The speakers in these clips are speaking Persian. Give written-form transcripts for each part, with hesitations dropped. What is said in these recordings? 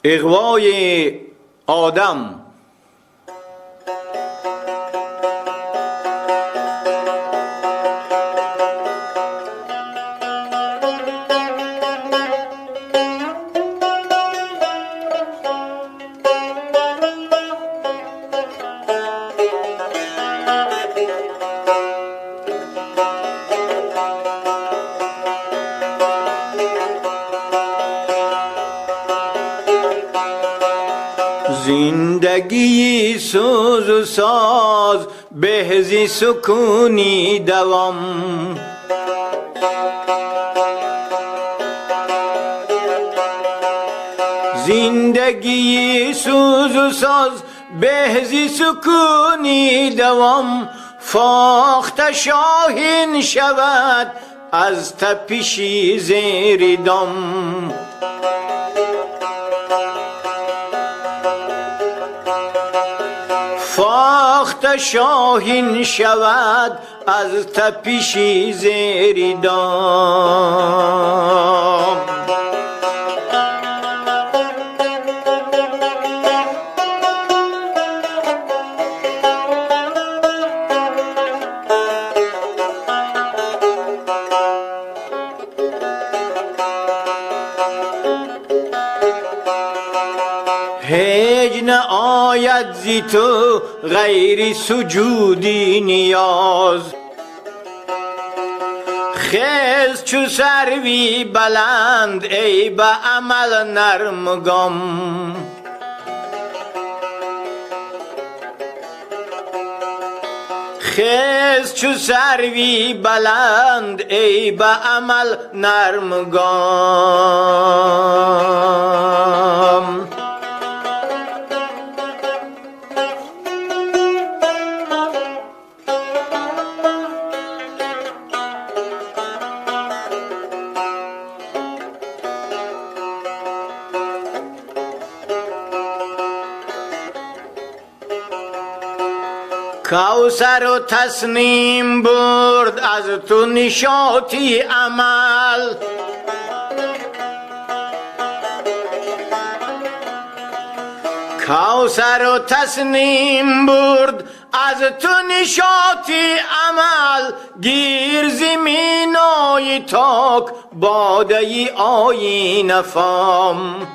اغوای آدم. زندگی سوز و ساز بهزی سکونی دوام. زندگی سوز و ساز بهزی سکونی دوام. فاخته شاهین شود از تپشی زیر دم. فاخته شاهین شود از تپشی زیر دام. هیچ نه آید زی تو غیر سجودی نیاز. خیز چو سروی بلند ای به عمل نرمگام. خیز چو سروی بلند ای به عمل نرمگام. کوثر و تسنیم برد از تو نشاطی عمل. کوثر و تسنیم برد از تو نشاطی عمل. گیر زمینای تاک باده آیین فام.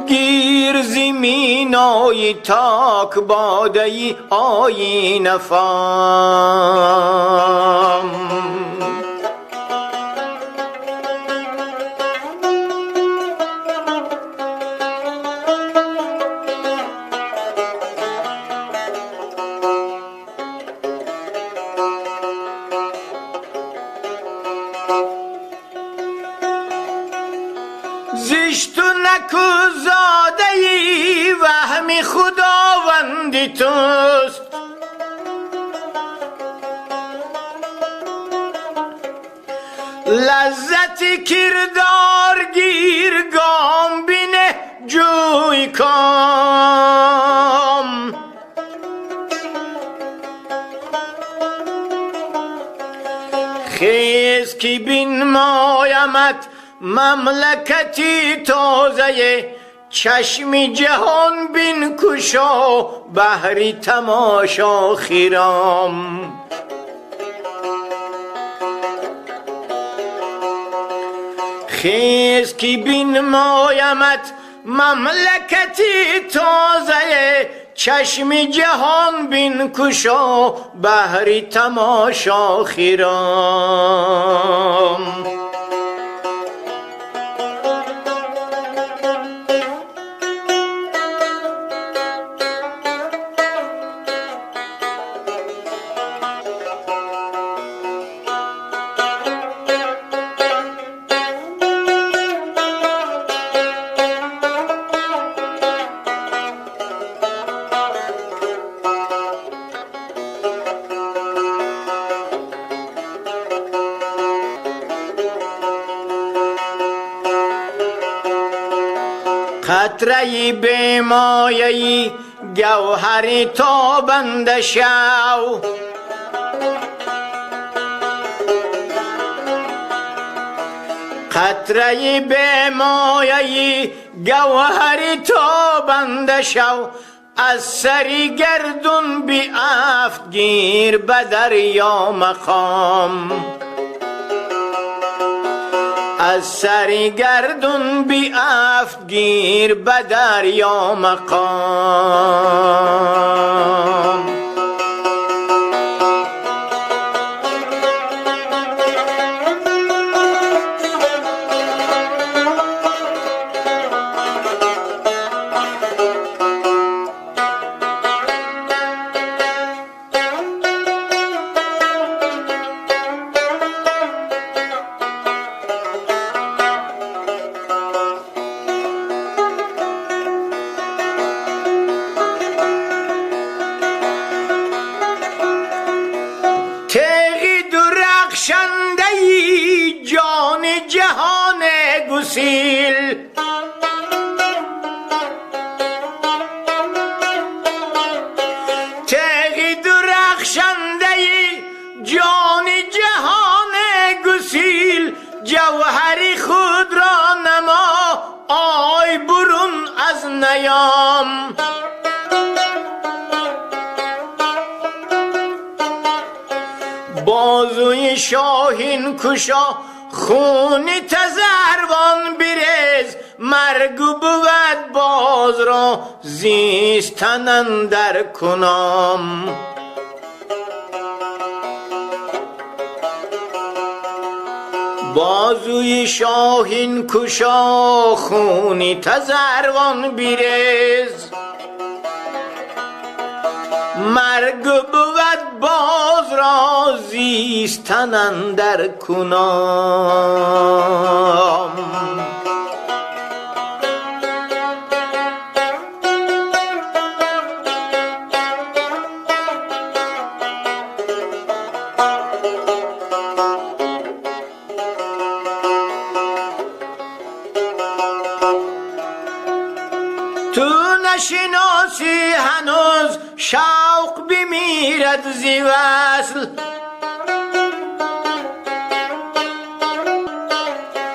گیر زمینای تاک باده آیین فام. زشت و نکوزاده ای وهم خداوندی توست. لذت کردار گیر گام بینه جوی کام. خیز کی بین مایمت مملکتی تازه. چشم جهان بین کشا بهری تماشا خیرام. خیز کی بین مایمت مملکتی تازه. چشم جهان بین کشا بهری تماشا خیرام. قطره‌ای به مایه‌ای گوهری تابنده شو. قطره به مایه گوهری تابنده شو، از سری گردون بی افت گیر به دریا مقام. از سری گردون بی افت گیر به دریا مقام. تیغی درخشنده جان جهان گسیل، تیغی درخشنده جان جهان گسیل، جوهری خود را نما آی برون از نیام. بازوی شاهین کشا خون تزروان بریز، مرگ بود باز را زیستن اندر کنام. بازوی شاهین کشا خون تزروان بریز، مرگ بود باز را زیستن اندر کنام. تو نشناسی هنوز شوق بمیرد زی وصل،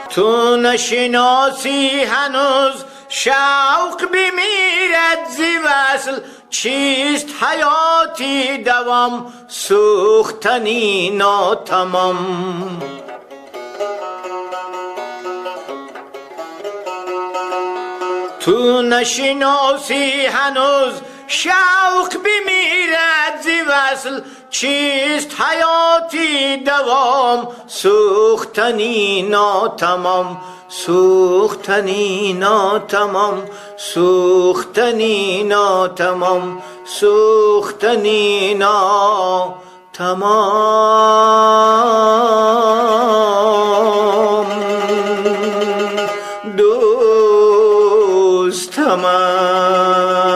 تو نشناسی هنوز شوق بمیرد زی وصل. چیست حیاتی دوام سوختنی ناتمام. تو نشناسی هنوز شوق بمیرد زی وصل. چیست حیاتی دوام سوختنی ناتمام. سوختنی ناتمام، سوختنی ناتمام، سوختنی ناتمام. دوست من